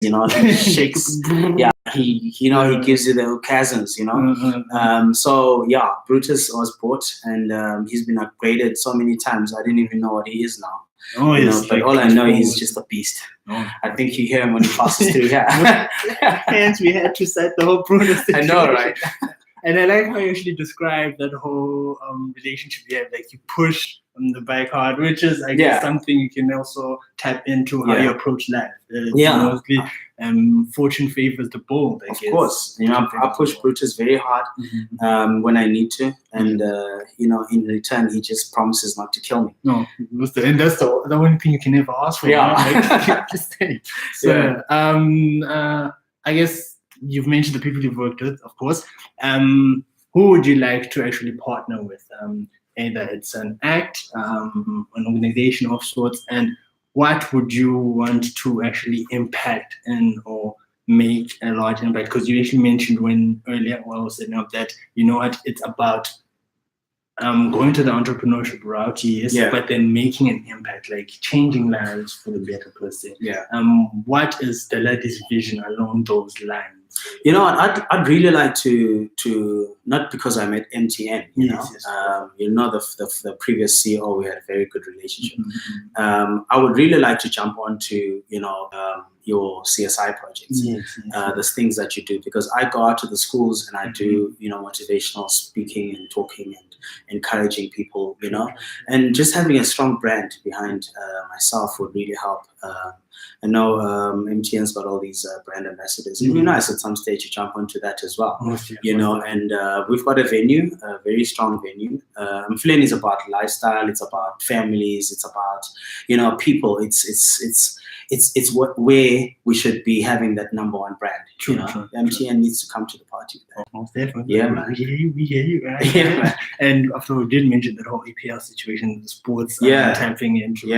he shakes. Yeah, he gives you the occasions, So yeah, Brutus was bought, and he's been upgraded so many times. I didn't even know what he is now. But all I know, he's just a beast. I think you hear him when he passes through. Yeah. Hence, we had to set the whole Brutus situation. I know, right? And I like how you actually describe that whole relationship you have. Like you push on the bike hard, which is, I guess, something you can also tap into how you approach life. Mostly, fortune favors the bold, I guess. Of course. I push Brutus very hard when I need to. And, in return, he just promises not to kill me. No, and that's the only thing you can ever ask for. Yeah. Right? Just say. So, I guess you've mentioned the people you've worked with, of course. Who would you like to actually partner with? Either it's an act, an organization of sorts, and what would you want to actually impact or make a large impact? Because you actually mentioned earlier while I was setting up that, it's about going to the entrepreneurship route, yes, but then making an impact, like changing lives for the better per se. Yeah. What is the latest vision along those lines? I'd really like to not because I'm at MTN, the previous CEO, we had a very good relationship. I would really like to jump onto, your CSI projects, the things that you do, because I go out to the schools and I do, motivational speaking and talking and encouraging people, and just having a strong brand behind myself would really help. I know MTN's got all these brand ambassadors. It'd be nice at some stage to jump onto that as well, and we've got a venue, a very strong venue. Flynn is about lifestyle, it's about families, it's about, people. It's where we should be having that number one brand. True. MTN needs to come to the party. Most definitely. Yeah, man. We hear you, right? Yeah, man. And after we did mention that whole APL situation, the sports tapping into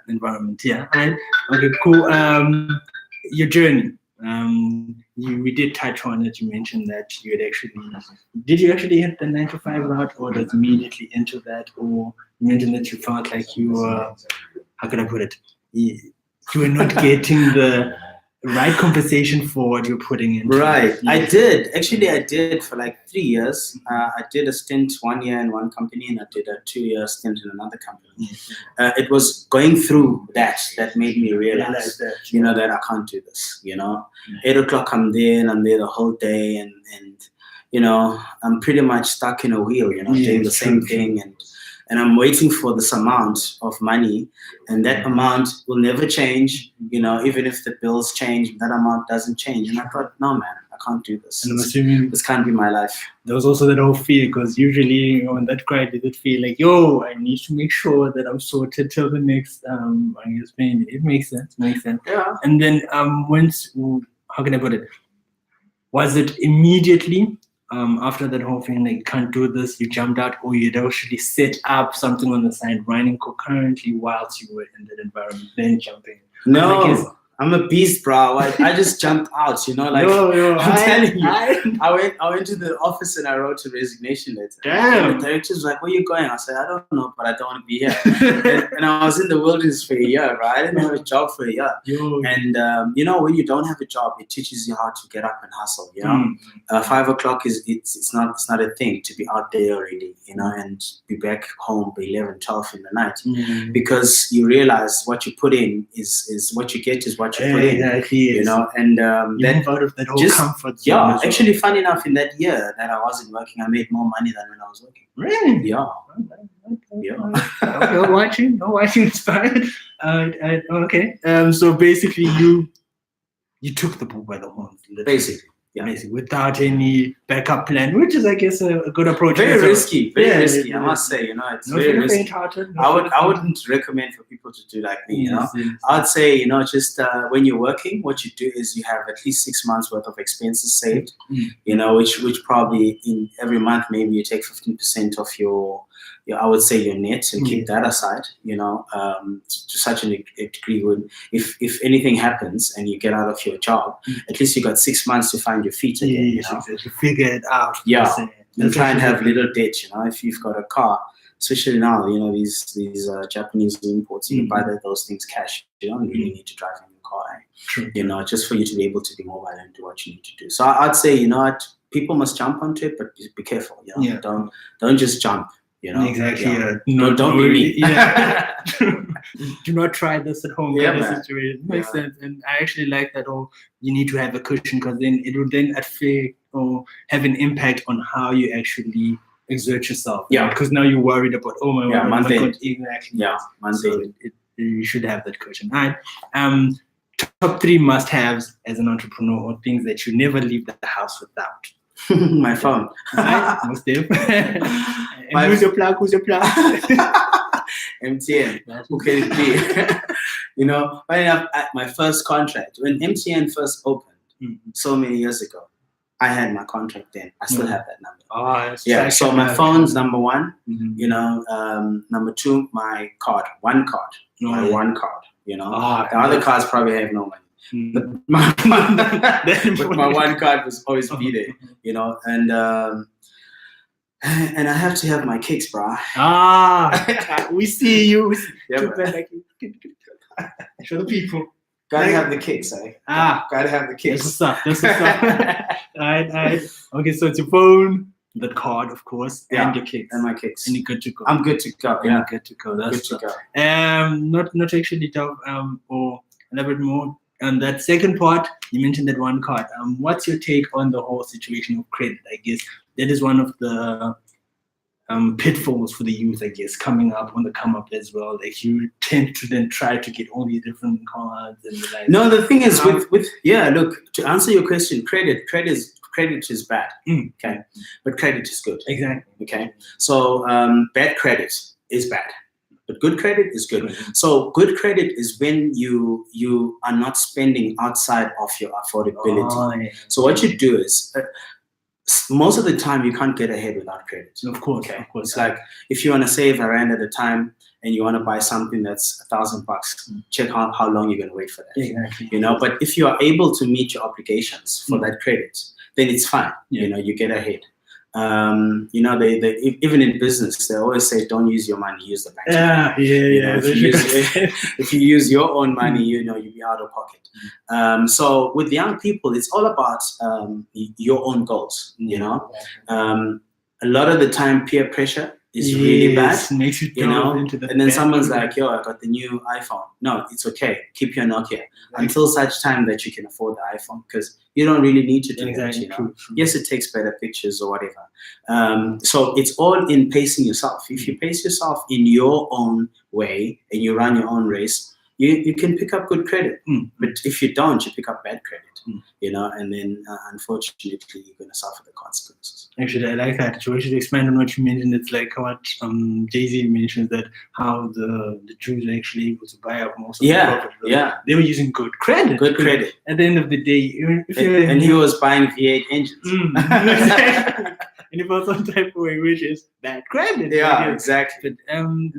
environment. Yeah. And okay, cool. Your journey. We did touch on it. You mentioned that did you actually hit the 9-to-5 route, or was immediately into that, or you mentioned that you felt like you were, how can I put it? You were not getting the right compensation for what you're putting in. Right. I did for like 3 years. I did a stint 1 year in one company, and I did a 2-year stint in another company. It was going through that made me realize that, that I can't do this. 8 o'clock I'm there the whole day, and I'm pretty much stuck in a wheel, doing the same thing, and I'm waiting for this amount of money, and that amount will never change. Even if the bills change, that amount doesn't change. And I thought, no, man, I can't do this. And I'm assuming this can't be my life. There was also that whole fear, because usually when that cried, did it feel like, I need to make sure that I'm sorted till the next, I guess, payment. It makes sense. Yeah. And then how can I put it? Was it immediately after that whole thing, like, can't do this, you jumped out, or you'd actually set up something on the side running concurrently whilst you were in that environment, then jumping? No, I'm a beast, bro. I just jumped out, I'm telling you. I went to the office and I wrote a resignation letter. Damn. And the director was like, where are you going? I said, I don't know, but I don't want to be here. and I was in the wilderness for a year, right? I didn't have a job for a year. And, when you don't have a job, it teaches you how to get up and hustle, 5 o'clock it's not a thing to be out there already, and be back home by 11, 12 in the night. Because you realize what you put in is what you get is what you put in, and you move out of that whole comfort zone. Actually, funny enough, in that year that I wasn't working, I made more money than when I was working. Really? Yeah. No watching inspired. Okay. So basically, you took the bull by the horns, basically. Yeah. Without any backup plan, which is, I guess, a good approach. Very risky, risky. I must say, it's very risky. I wouldn't recommend for people to do like me. I would say, just when you're working, what you do is you have at least 6 months worth of expenses saved. Which probably in every month maybe you take 15% of your I would say your net, and keep that aside. To such a degree, if anything happens and you get out of your job, at least you got 6 months to find your feet again. To figure it out. Yeah, and try and have little debt. If you've got a car, especially now, these Japanese imports, you can buy those things cash. You don't really need to drive in your car, True. just for you to be able to be mobile and do what you need to do. So I'd say, people must jump onto it, but be careful. Don't just jump. Exactly. Don't be me. Yeah. Do not try this at home kind of man. situation. Makes sense. And I actually like that. You need to have a cushion, because then it will then affect or have an impact on how you actually exert yourself. Yeah. Because now you're worried about month end. Exactly. Yeah, month end. So you should have that cushion. All right. Top 3 must-haves as an entrepreneur, or things that you never leave the house without. My phone. Right? Most definitely. And who's your plug? MTN. Who can it be? Funny enough, at my first contract, when MTN first opened so many years ago, I had my contract then. I still have that number. Oh, yeah. So my phone's number 1. Number 2, my card. One card. My one card. The other cards probably have no money. But my one card was always be there. And I have to have my kicks, bro. We see you. Yeah, Show the people. Gotta have the kicks, eh? Gotta have the kicks. That's what's up. Alright. Okay, so it's your phone, the card, of course, and your kicks. And my kicks. And you're good to go. I'm good to go. Yeah. You're good to go. That's good to go. Not actually talk or a little bit more on that second part. You mentioned that one card. What's your take on the whole situation of credit? I guess that is one of the pitfalls for the youth, I guess, coming up on the come up as well. Like, you tend to then try to get all these different cards and like. No, the thing is look, to answer your question, credit is bad. Okay, but credit is good. Exactly. Okay, so bad credit is bad, but good credit is good. So good credit is when you are not spending outside of your affordability. So what you do is, most of the time you can't get ahead without credit. Of course. It's like, if you want to save a rand at a time and you want to buy something that's $1,000, check out how long you're going to wait for that. Exactly. But if you are able to meet your obligations for that credit, then it's fine. You get ahead. They even in business, they always say, don't use your money, use the bank. If you use your own money, you'll be out of pocket. So with young people, it's all about your own goals. A lot of the time, peer pressure is really bad. Makes you into the and then someone's like, yo, I got the new iPhone. No, it's okay. Keep your Nokia until such time that you can afford the iPhone, because you don't really need to do that. True. Yes, it takes better pictures or whatever. So it's all in pacing yourself. If you pace yourself in your own way and you run your own race, you can pick up good credit. But if you don't, you pick up bad credit. And then unfortunately you're going to suffer the consequences. Actually, I like that. So I should expand on what you mentioned. It's like what Jay-Z mentions, that how the Jews are actually able to buy up most of the profit. They were using good credit. Good credit. At the end of the day, and he was buying V8 engines. And it was some type of way, which is bad credit. Yeah, exactly. But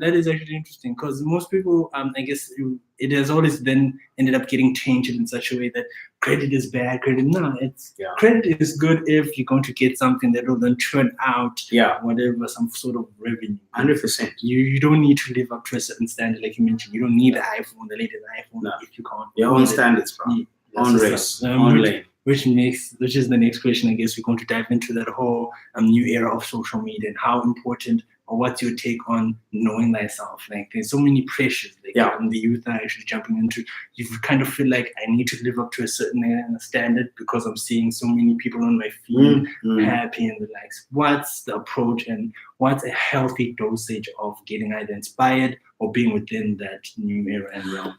that is actually interesting, because most people, I guess, it has always then ended up getting tainted in such a way that credit is bad. Credit is good if you're going to get something that will then turn out whatever, some sort of revenue. 100%. You don't need to live up to a certain standard, like you mentioned. You don't need the iPhone, the latest iPhone, if you can't. Your own standards, bro. Own race, own lane. Which is the next question. I guess we're going to dive into that whole new era of social media and how important, or what's your take on knowing thyself? Like, there's so many pressures the youth are actually jumping into. You kind of feel like, I need to live up to a certain standard because I'm seeing so many people on my feed happy and the likes. What's the approach, and what's a healthy dosage of getting either inspired or being within that new era and realm?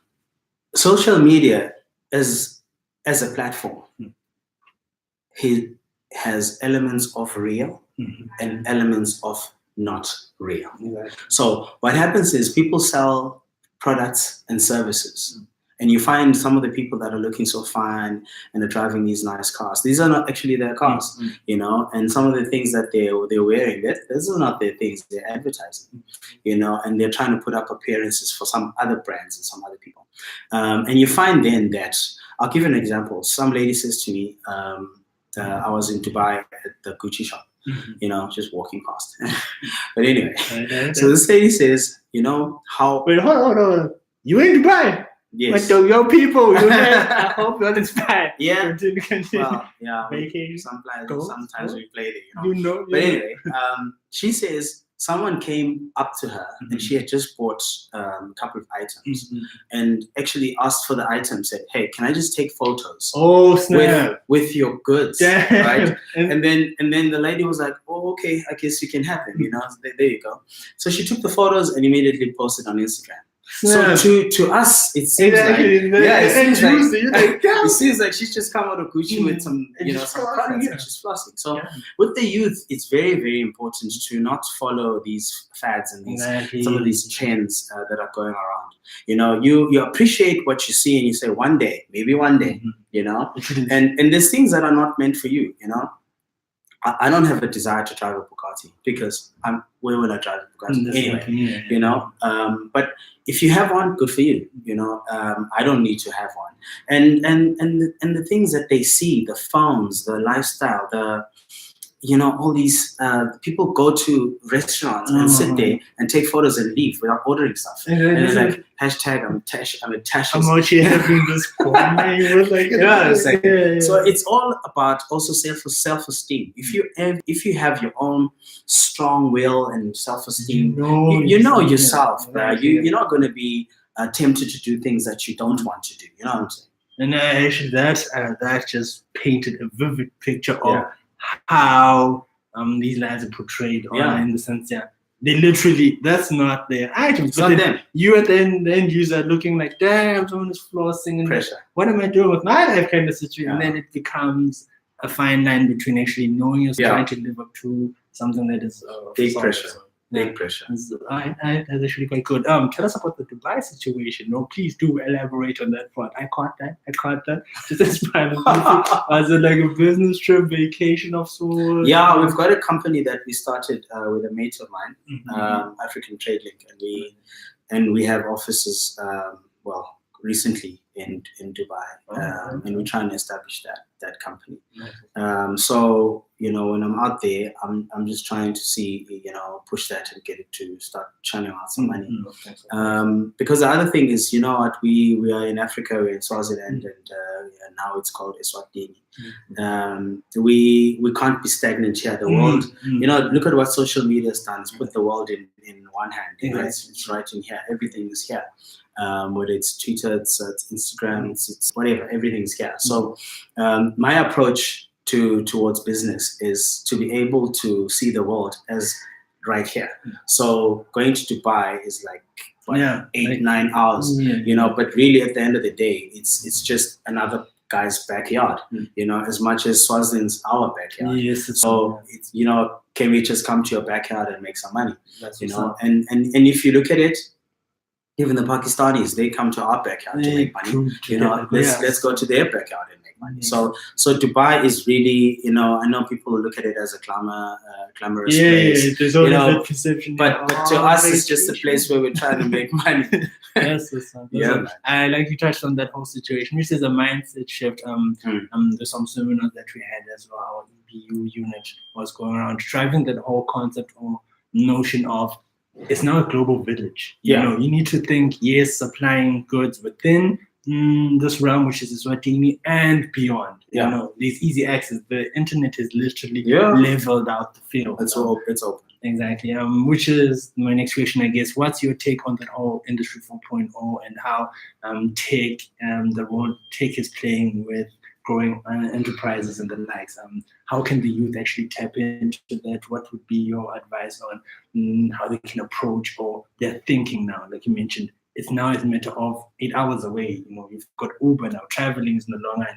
Social media as a platform, he has elements of real and elements of not real. So what happens is, people sell products and services, and you find some of the people that are looking so fine and are driving these nice cars. These are not actually their cars, and some of the things that they're wearing, those are not their things. They're advertising, and they're trying to put up appearances for some other brands and some other people. And you find then that, I'll give you an example. Some lady says to me, I was in Dubai at the Gucci shop, just walking past. But anyway, so this lady says, how... Wait, hold on. You in Dubai? Yes. But your people, I hope you're inspired. Yeah. Continue. Well, yeah. Vacation. Sometimes we play there, But anyway, she says someone came up to her and she had just bought a couple of items and actually asked for the item, said, hey, can I just take photos with your goods? Right? and then the lady was like, oh, okay, I guess you can have them, there you go. So she took the photos and immediately posted on Instagram. So to us, it seems it seems like she's just come out of Gucci with some, some products and she's flossing. So with the youth, it's very, very important to not follow these fads and some of these trends that are going around. You appreciate what you see and you say, maybe one day, and there's things that are not meant for you, I don't have a desire to drive a Bugatti because we will not drive a Bugatti anyway, but if you have one, good for you. I don't need to have one. And the things that they see, the phones, the lifestyle, all these people go to restaurants and sit there and take photos and leave without ordering stuff. And it's like, hashtag I'm a Tash. I'm actually having this So it's all about also self-esteem. If you have your own strong will and self-esteem, you know yourself. You're not going to be tempted to do things that you don't want to do. You know what I'm saying? And actually, that just painted a vivid picture of how these lads are portrayed in the sense they literally, that's not their items. But then you at the end user looking like, damn, someone is flossing and pressure. What am I doing with my life kind of situation? And then it becomes a fine line between actually knowing you're trying to live up to something that is big pressure. Big pressure. That's actually quite good. Tell us about the Dubai situation. No, please do elaborate on that part. I caught that. Just inspired me. Was it like a business trip, vacation of sorts? Yeah, we've got a company that we started with a mate of mine, African Trade Link, and we have offices. Recently in Dubai, and we're trying to establish that company. So when I'm out there, I'm just trying to see, push that and get it to start churning out some money. Because the other thing is, we are in Africa, we're in Swaziland, and now it's called Eswatini. We can't be stagnant here. The world, look at what social media has done. It's put the world in one hand. It's right in here. Everything is here. Whether it's Twitter, it's Instagram, it's whatever, everything's here. So my approach towards business is to be able to see the world as right here. So going to Dubai is like 8-9 hours, but really at the end of the day, it's just another guy's backyard, as much as Swaziland's our backyard. So it's, can we just come to your backyard and make some money? And if you look at it, even the Pakistanis, they come to our backyard to make money. Let's go to their backyard and make money. So Dubai is really, I know people look at it as a glamorous place. There's always that perception. But to us, it's just a place where we're trying to make money. I like you touched on that whole situation. This is a mindset shift. There's some seminars that we had as well. Our EBU unit was going around driving that whole concept or notion of it's now a global village. You need to think, supplying goods within this realm, which is Eswatini and beyond. There's easy access. The internet is literally leveled out the field. It's open. Exactly. Which is my next question, I guess. What's your take on that whole Industry 4.0 and how the role tech is playing with growing enterprises and the likes? How can the youth actually tap into that? What would be your advice on how they can approach or their thinking now? Like you mentioned, it's now a matter of 8 hours away. You've got Uber now. Traveling is no longer.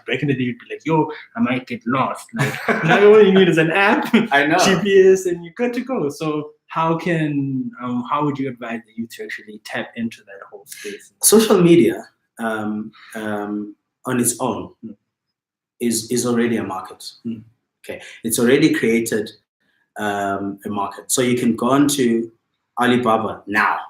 Back in the day, you'd be like, yo, I might get lost. Like now all you need is an app, I know, GPS, and you're good to go. So how would you advise the youth to actually tap into that whole space? Social media on its own is already a market. Okay, it's already created a market. So you can go onto Alibaba now,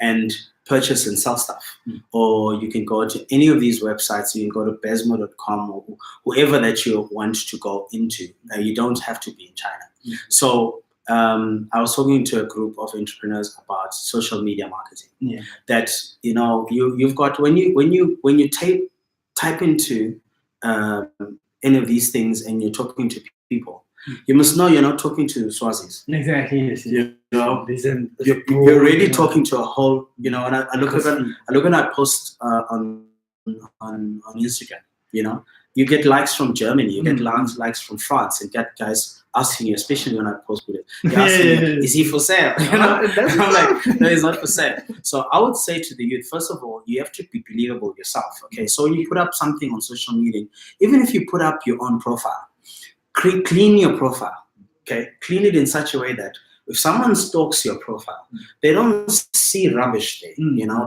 and purchase and sell stuff. Or you can go to any of these websites. You can go to Besmo.com or whoever that you want to go into. You don't have to be in China. So I was talking to a group of entrepreneurs about social media marketing. Yeah. That you've got when you type into any of these things and you're talking to people, you must know you're not talking to Swazis. Exactly. Yes. You know, you're already talking to a whole. And I look at that post on Instagram. You get likes from Germany, you get likes from France, and get guys asking you, especially when I post with it, they're asking you, is he for sale? I'm like, no, he's not for sale. So I would say to the youth, first of all, you have to be believable yourself. Okay, so when you put up something on social media, even if you put up your own profile, clean your profile. Okay, clean it in such a way that if someone stalks your profile, they don't see rubbish there.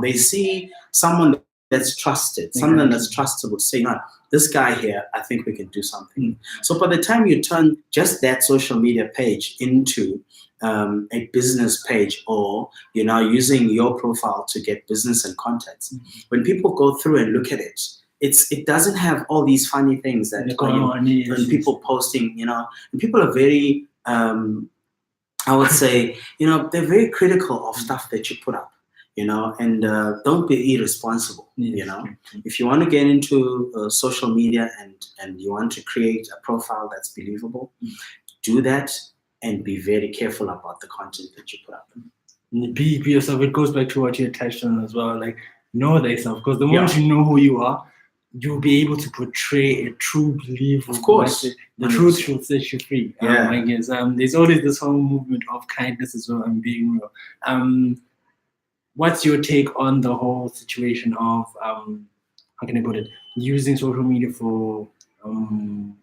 They see someone that's trusted, someone that's trustable, to say, no, this guy here, I think we can do something. So by the time you turn just that social media page into a business page, or you're now using your profile to get business and contacts, when people go through and look at it, it doesn't have all these funny things that when people posting, and people are very, I would say, they're very critical of stuff that you put up. And don't be irresponsible. If you want to get into social media and you want to create a profile that's believable, do that and be very careful about the content that you put up. Be yourself. It goes back to what you touched on as well. Like, know thyself, because the moment you know who you are, you'll be able to portray a true belief. Of course, the truth should set you free. Yeah. I guess there's always this whole movement of kindness as well and being real. What's your take on the whole situation of how can I put it? Using social media for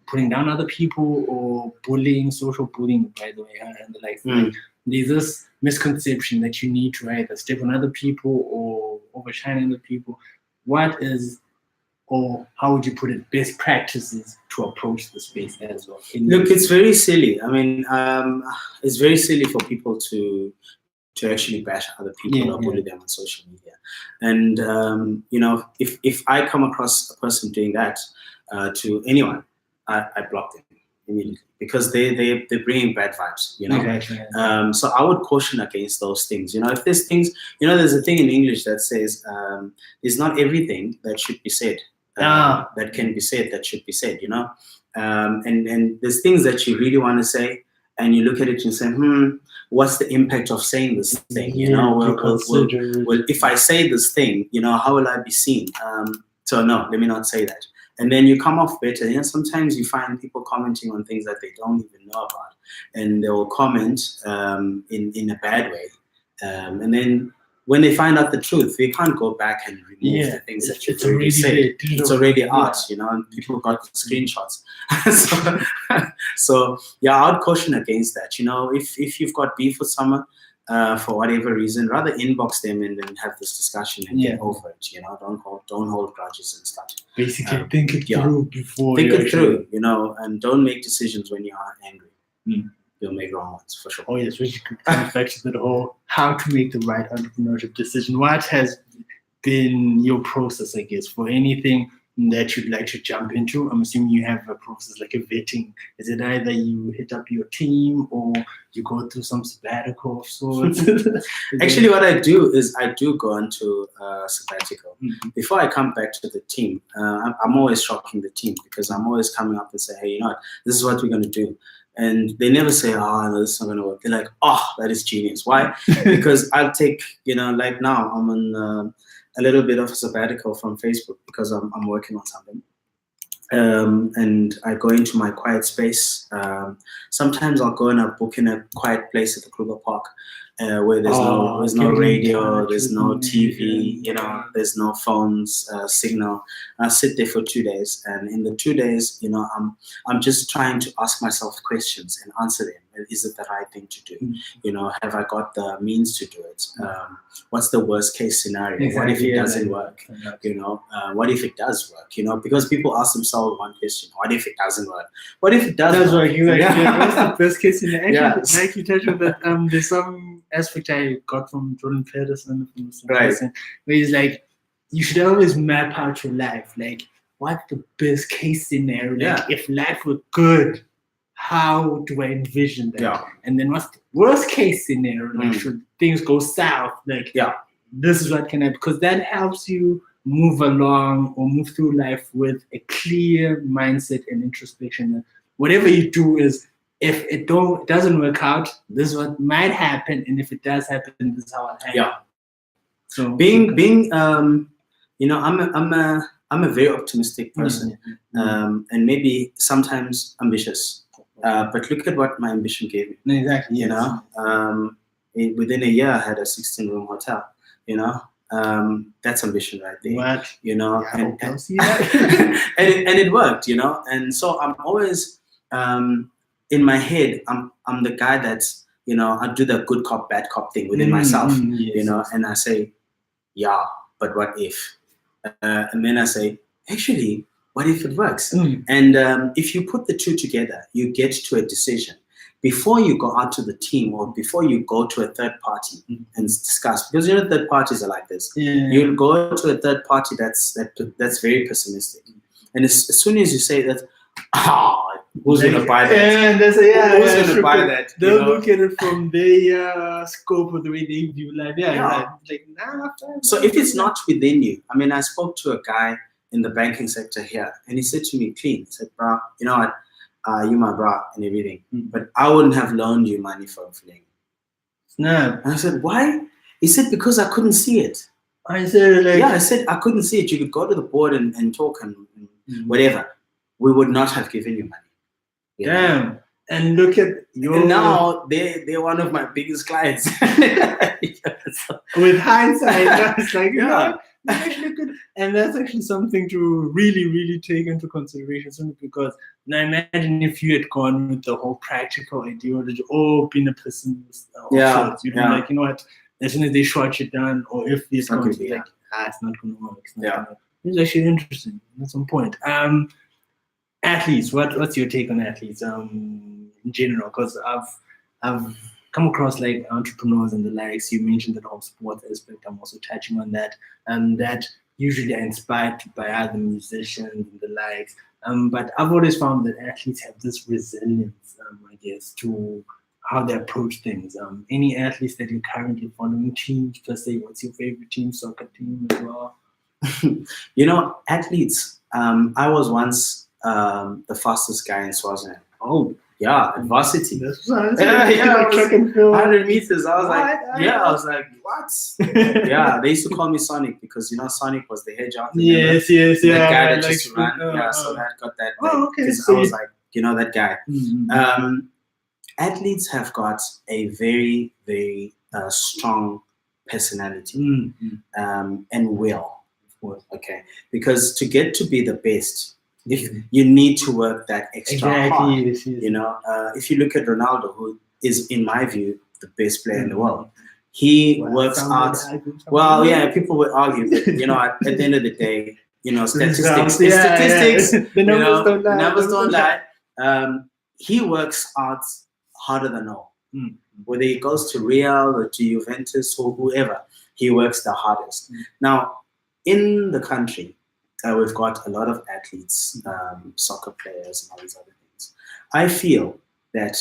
putting down other people or bullying, social bullying, by the way, and the like. There's this misconception that you need to either step on other people or overshine other people. What is, or how would you put it, best practices to approach the space as well? Look, it's very silly. I mean, it's very silly for people to actually bash other people or bully them on social media. And if I come across a person doing that to anyone, I block them immediately, because they're bringing bad vibes. So I would caution against those things. If there's things, there's a thing in English that says there's not everything that should be said. That can be said, that should be said, and there's things that you really want to say, and you look at it and say, what's the impact of saying this thing? Well, if I say this thing, how will I be seen? So no, let me not say that. And then you come off better. Sometimes you find people commenting on things that they don't even know about, and they will comment in a bad way, and then when they find out the truth, they can't go back and remove the things that you've already said. It's already out, and people got the screenshots. So I would caution against that. If you've got beef with someone for whatever reason, rather inbox them and then have this discussion and get over it. Don't hold grudges and stuff. Basically, think it through before. Think it through, and don't make decisions when you are angry. You'll make wrong ones for sure. Oh yes, which comes back to the whole how to make the right entrepreneurship decision. What has been your process, I guess, for anything that you'd like to jump into? I'm assuming you have a process like a vetting. Is it either you hit up your team or you go through some sabbatical of sorts? Actually, what I do is I do go into sabbatical. Before I come back to the team, I'm always shocking the team, because I'm always coming up and say, hey, this is what we're going to do. And they never say, no, this is not going to work. They're like, that is genius. Why? Because I'll take, like now I'm on a little bit of a sabbatical from Facebook, because I'm working on something. And I go into my quiet space. Sometimes I'll go and I'll book in a quiet place at the Kruger Park, where there's no radio, there's no TV, there's no phones signal. I sit there for 2 days, and in the 2 days, I'm just trying to ask myself questions and answer them. Is it the right thing to do? Have I got the means to do it? What's the worst case scenario? Exactly, what if it doesn't work? What if it does work? Because people ask themselves one question: what if it doesn't work? What if it does work? What's the best case scenario? Like you touched on that. There's some aspect I got from Jordan Peterson, where he's like, you should always map out your life. Like, what's the best case scenario? Like, if life were good, how do I envision that? Yeah. And then what's the worst case scenario? Like, should things go south? Like, this is what can happen. Because that helps you move along or move through life with a clear mindset and introspection. Whatever you do is, if it doesn't work out, this is what might happen, and if it does happen, this is how it happens. Yeah. So being I'm a very optimistic person, and maybe sometimes ambitious. But look at what my ambition gave me. Exactly. You know, within a year, I had a 16-room hotel. You know, that's ambition right there. What? You know, and and it worked. You know, and so I'm always in my head. I'm the guy that's, you know, I do the good cop bad cop thing within myself. You know, and I say, yeah, but what if? And then I say, actually, what if it works? And if you put the two together, you get to a decision. Before you go out to the team or before you go to a third party and discuss, because, you know, third parties are like this. You'll go to a third party that's very pessimistic. And as soon as you say that, who's going to buy that? And they say, who's going to buy that? They'll look at it from their scope of the way they view life. Like, nah. So if it's not within you, I mean, I spoke to a guy in the banking sector here, and he said to me, clean, he said, bro, you know what, you my bro and everything, but I wouldn't have loaned you money for a fling. No. And I said, why? He said, because I couldn't see it. I said, I said, I couldn't see it. You could go to the board and talk and whatever. We would not have given you money. Damn. And look at your... And now they're one of my biggest clients. With hindsight, it's like, and that's actually something to really, really take into consideration, simply because now imagine if you had gone with the whole practical idea that you've been a pessimist. You'd be like, you know what, as soon as they shut you down, or if this comes to like, it's not going to work. It's actually interesting at some point. Athletes, what's your take on athletes in general? Because I've come across like entrepreneurs and the likes. You mentioned the whole sports aspect. I'm also touching on that, and that usually are inspired by other musicians and the likes. But I've always found that athletes have this resilience, I guess, to how they approach things. Any athletes that you're currently following, teams per se? What's your favorite team, soccer team as well? You know, athletes. I was once the fastest guy in Swaziland. Oh, yeah, at varsity. Track and field. 100 meters. I was like, what? Yeah, they used to call me Sonic because, you know, Sonic was the hedgehog. Yes. The guy that used to run. So that got that. Because I was like, you know, that guy. Athletes have got a very, very strong personality and will. Okay, because to get to be the best, if you need to work that extra hard. You know, if you look at Ronaldo, who is, in my view, the best player in the world, he works out. Well, yeah, people would argue, but you know, at the end of the day, you know, statistics. The numbers don't lie. He works out harder than all. Whether he goes to Real or to Juventus or whoever, he works the hardest. Now, in the country, we've got a lot of athletes, soccer players, and all these other things. I feel that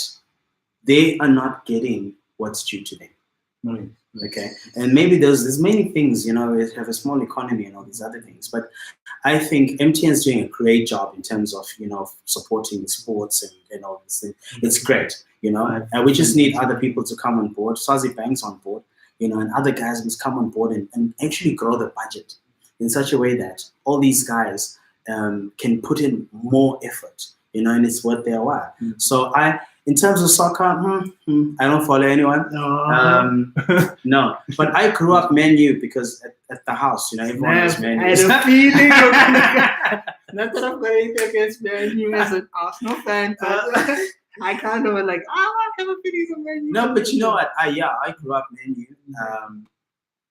they are not getting what's due to them. Okay, and maybe there's many things, you know, we have a small economy and all these other things, but I think MTN is doing a great job in terms of, you know, supporting sports and all this thing. It's great, you know, and we just need other people to come on board. Swazi Bank's on board, you know, and other guys must come on board and actually grow the budget in such a way that all these guys can put in more effort, you know, and it's worth their while. So in terms of soccer, I don't follow anyone. No, but I grew up Man U because at the house, you know, everyone was Man U. I had a feeling not that I'm going to against Man U as an Arsenal fan, but I kind of was like, I have a feeling of Man U. No, but you know what? I grew up Man U,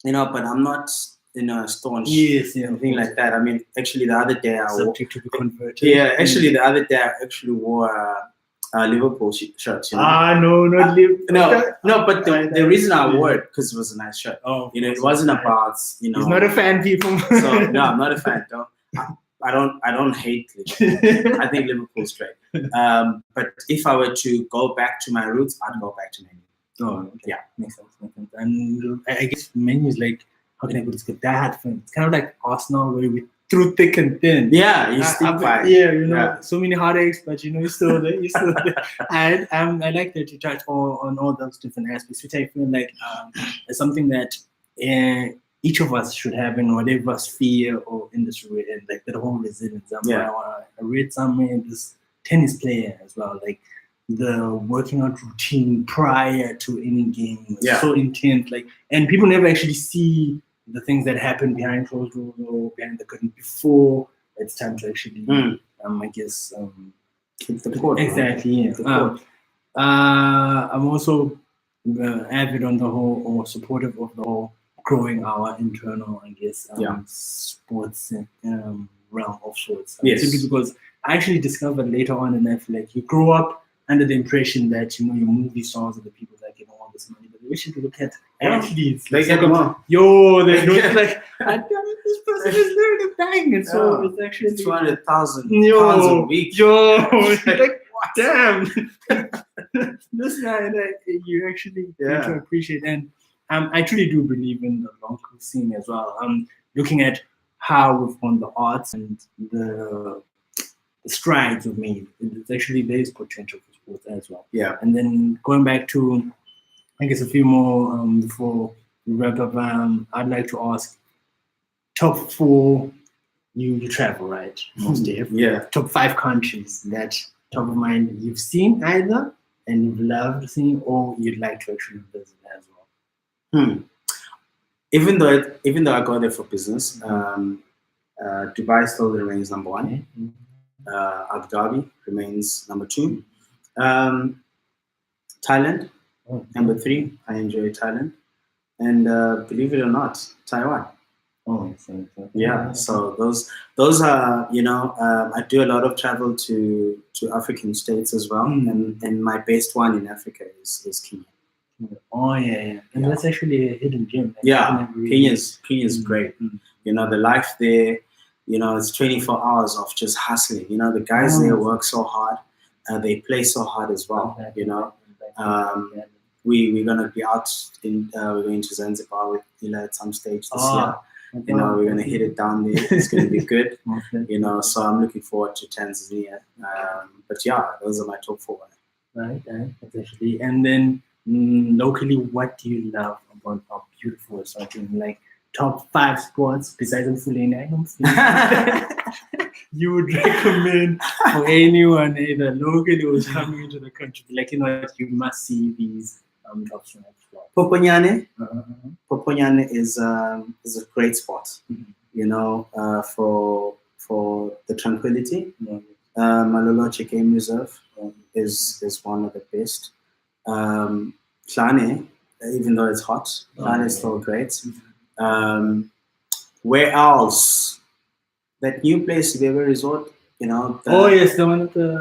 you know, but I'm not, you know, staunch thing like that. I mean, actually, the other day I wore. To be converted. Yeah, actually, the other day I actually wore Liverpool shirt. You know? No, not Liverpool. No, but the reason I wore it because it was a nice shirt. You know, it wasn't about, you know. He's not a fan, people. So no, I'm not a fan. Though. I don't hate Liverpool. I think Liverpool's great. But if I were to go back to my roots, I'd go back to Man U. Oh, okay. Yeah, makes sense. And I guess Man U is like, how can I put this? That film. It's kind of like Arsenal, where we through thick and thin. Yeah, you stick by. Yeah, so many heartaches, but you're still there. You're still there. And I like that you touch on all those different aspects, which I feel like is something that each of us should have in whatever sphere or industry we're in, like that whole resilience. I read somewhere this tennis player as well, like the working out routine prior to any game was so intense, like, and people never actually see the things that happen behind closed doors or behind the curtain before it's time to actually, I guess, keep the court. Exactly. Yeah. I'm also avid on the whole, or supportive of the whole, growing our internal, I guess, sports realm of sorts. Yes. Simply because I actually discovered later on in life, like, you grow up under the impression that, your movie stars are the people that get all this money, but we should look at actually it's they like, get more. They don't like, I don't know, this person is learning a thing, and so it's actually 200,000 pounds a week. Like, damn, this guy that you actually get to appreciate, and I truly do believe in the long scene as well. Looking at how we've won the arts and the strides we've made, it's actually there's potential for sports as well. Yeah. And then going back to, I guess, a few more before we wrap up, I'd like to ask, top 4, you travel, right? Most days. Yeah. Top 5 countries that top of mind you've seen either and you've loved seeing, or you'd like to actually visit as well. Even though I go there for business, Dubai still remains number 1. Abu Dhabi remains number 2. Thailand, number 3. I enjoy Thailand, and believe it or not, Taiwan. Yeah. So those are, I do a lot of travel to African states as well, and my best one in Africa is Kenya. And that's actually a hidden gem. Kenya's great. The life there, it's 24 hours of just hustling. The guys there work so hard, they play so hard as well. We're gonna be out we're going to Zanzibar with Ila at some stage this year. We're gonna hit it down there. It's gonna be good. So I'm looking forward to Tanzania. But yeah, those are my top 4. Right, actually. And then locally, what do you love about our beautiful something like top 5 spots besides Mfuleni? You would recommend for anyone either locally or coming into the country, like, you must see these top spots. Poponyane is a great spot, for the tranquility. Maloloche Game Reserve is one of the best. Klane, even though it's hot, Klane is still great. Where else? That new place, River Resort, the one at the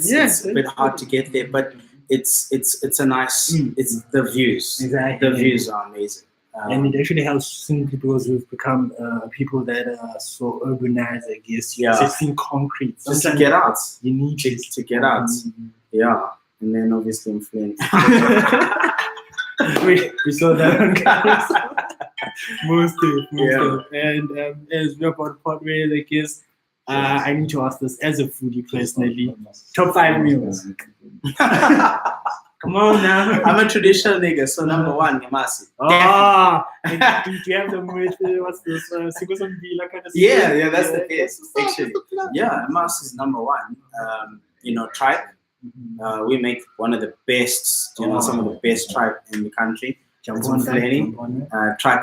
it's a bit hard to get there, but it's a nice. It's the views. Exactly. The views are amazing. And it actually helps simply because we've become people that are so urbanized, I guess. Just in concrete. Just to get out. You need to get out. Yeah. And then obviously in Flint. we saw that on camera. Most of. And as we're about part where I guess I need to ask this as a foodie personally. Top 5 meals. Come on now. I'm a traditional nigga, so number 1, Ngamasi. Do you have them with what's this? Sikosambila kind of stuff? Yeah, that's the best. Actually, Ngamasi is number 1. Tribe. We make one of the best, some of the best tribe in the country. Tribe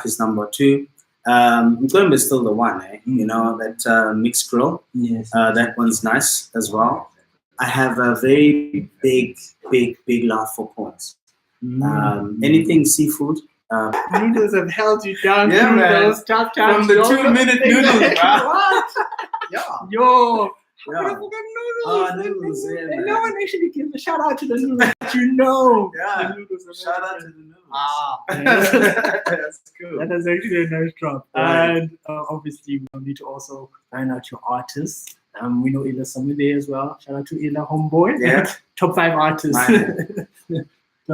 is number 2. Mqombe is still the one, that mixed grill. Yes. That one's nice as well. I have a very big love for prawns. Anything seafood. Noodles have held you down through those tough times. From the 2-minute noodles, What? Yeah. Yo, How could I forget Oh, noodles? noodles, yeah, And man. no one actually gives a shout out to the noodles that you know. Yeah. The noodles are Shout out very to the noodles. That's cool. That is actually a nice drop. Right. And obviously, we need to also find out your artists. We know Ila somewhere there as well. Shout out to Ila, homeboy. Yeah. Top 5 artists.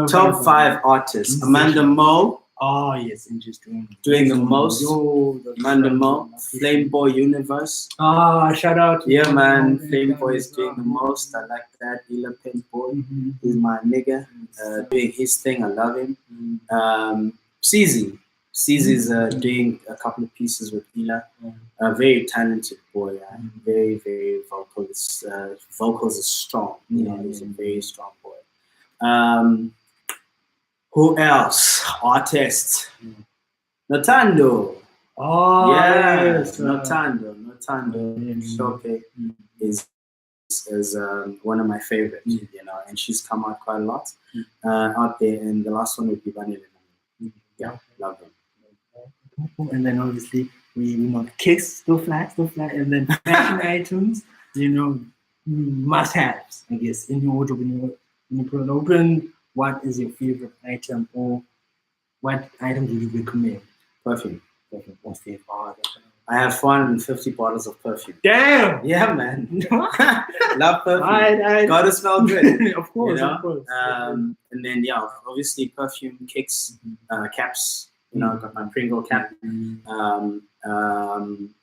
Top 5 artists. Amanda Mo. Oh, yes, and just doing the most. Yo, Amanda Mo. Flame Boy Universe. Ah, shout out. Yeah, man. Flame Boy is doing the most. I like that. Ila Pink Boy. He's my nigga. Doing his thing. I love him. CZ. CZ's doing a couple of pieces with Ila. A very talented boy. Very, very vocal. His vocals are strong. You know, he's a very strong boy. Who else? Artists. Notando. Oh, yes. Notando. Shoke is one of my favorites, you know, and she's come out quite a lot out there. And the last one would be Vanilla. Yeah, love them. And then obviously we know kicks, still flat, and then fashion items, you know, must-haves, I guess, in your wardrobe. When you put it open, what is your favorite item, or what item do you recommend? Perfume. What's the favorite? I have 450 bottles of perfume. Damn! Yeah, man. Love perfume. I Gotta smell good. Of course, you know? of course. And then, yeah, obviously perfume, kicks, caps. You know, got my Pringle cap.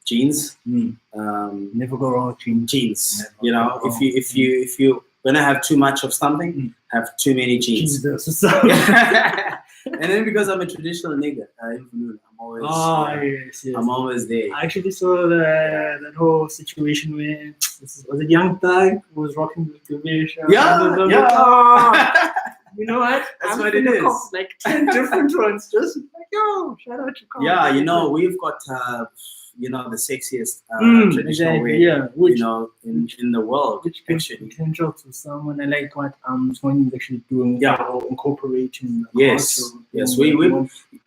Jeans. Never go wrong with jeans. You know, if you gonna have too much of something, have too many jeans. And then because I'm a traditional nigga, I'm always I'm always there. I actually saw that whole situation where was a young thug who was rocking the Vish. You know what? That's what it is. Like 10 different ones, just like, yo, shout out to Cop. Yeah, you know, we've got you know, the sexiest traditional way, you know, in the world. Which gives potential to someone. I like what Tony is actually doing. Incorporating. Yes. We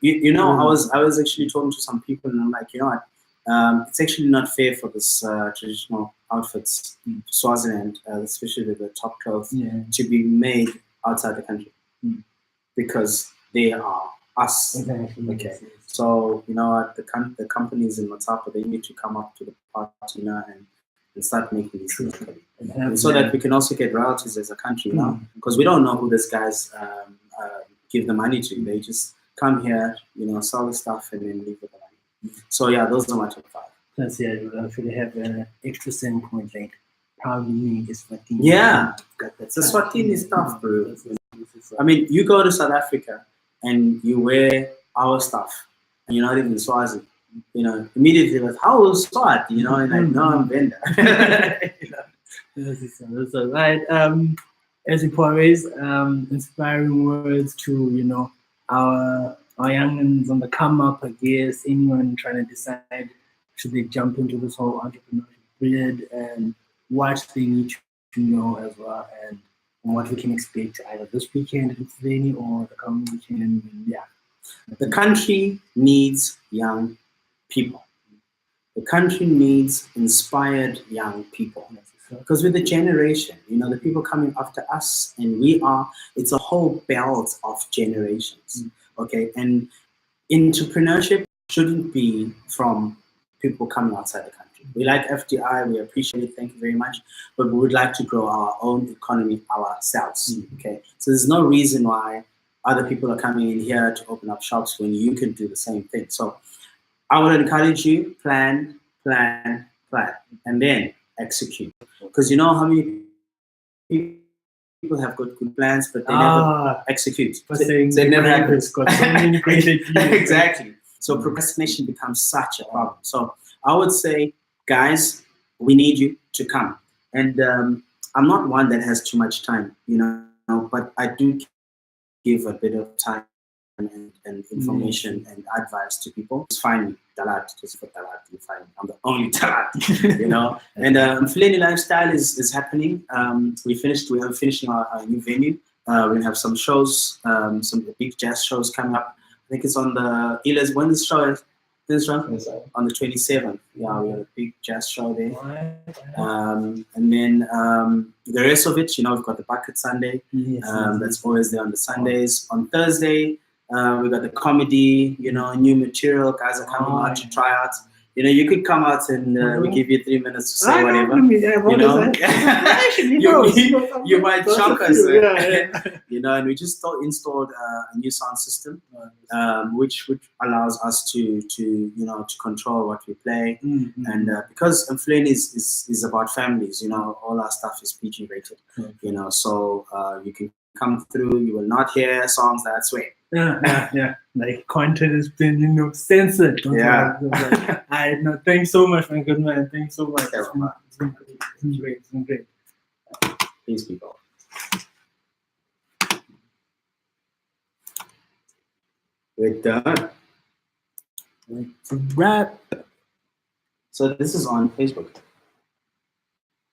you know, I was actually talking to some people, and I'm like, you know what? It's actually not fair for this traditional outfits, Swaziland, especially the top clothes, to be made outside the country, because they are us. Exactly. Okay. So, you know, the companies in Matapa, they need to come up to the party, you know, and start making these things and so that we can also get royalties as a country, you know, because we don't know who these guys give the money to. They just come here, you know, sell the stuff and then leave with the money. So yeah, those are my top 5. Plus, yeah, you actually have an extra selling point, like proudly me is Swatini. Yeah, it's a Swatini stuff, bro. I mean, you go to South Africa and you wear our stuff, and you're not even Swazi. You know, immediately like, how is Swat? You know, and I know I'm Venda. You know? That's all right. As always, inspiring words to, you know, our youngins on the come up, I guess. Anyone trying to decide should they jump into this whole entrepreneurship period, and what they need to know as well, and what we can expect either this weekend in Pennsylvania or the coming weekend. Yeah. The country needs young people. The country needs inspired young people. Because with the generation, you know, the people coming after us, and it's a whole belt of generations. Okay. And entrepreneurship shouldn't be from people coming outside the country. We like FDI, we appreciate it, thank you very much, but we would like to grow our own economy ourselves. Okay. So there's no reason why other people are coming in here to open up shops when you can do the same thing. So I would encourage you, plan, and then execute. Because you know how many people have got good plans, but they never execute. They never happen. Exactly. So procrastination becomes such a problem. So I would say, guys, we need you to come. And I'm not one that has too much time, you know, but I do give a bit of time and information and advice to people. Just find me, Talat, just for Talat, you find me. I'm the only Talat, you know. And Fleni Lifestyle is happening. We are finishing our new venue. We're gonna have some shows, some big jazz shows coming up. I think it's on the Ila's when the show on the 27th. Yeah, we had a big jazz show there. And then the rest of it, we've got the Bucket Sunday. That's always there on the Sundays. On Thursday, we got the comedy, new material. Guys are coming out to try out. You could come out and we give you 3 minutes to say whatever. You might shock us. And we just installed a new sound system, which allows us to control what we play. And because Mfuleni is about families, all our stuff is PG rated. So you can come through, you will not hear songs that swear. Yeah. Like content has been, censored. Thanks so much, my good man. Thanks so much. It's been great. Peace, people. We're done. It's a wrap. So this is on Facebook.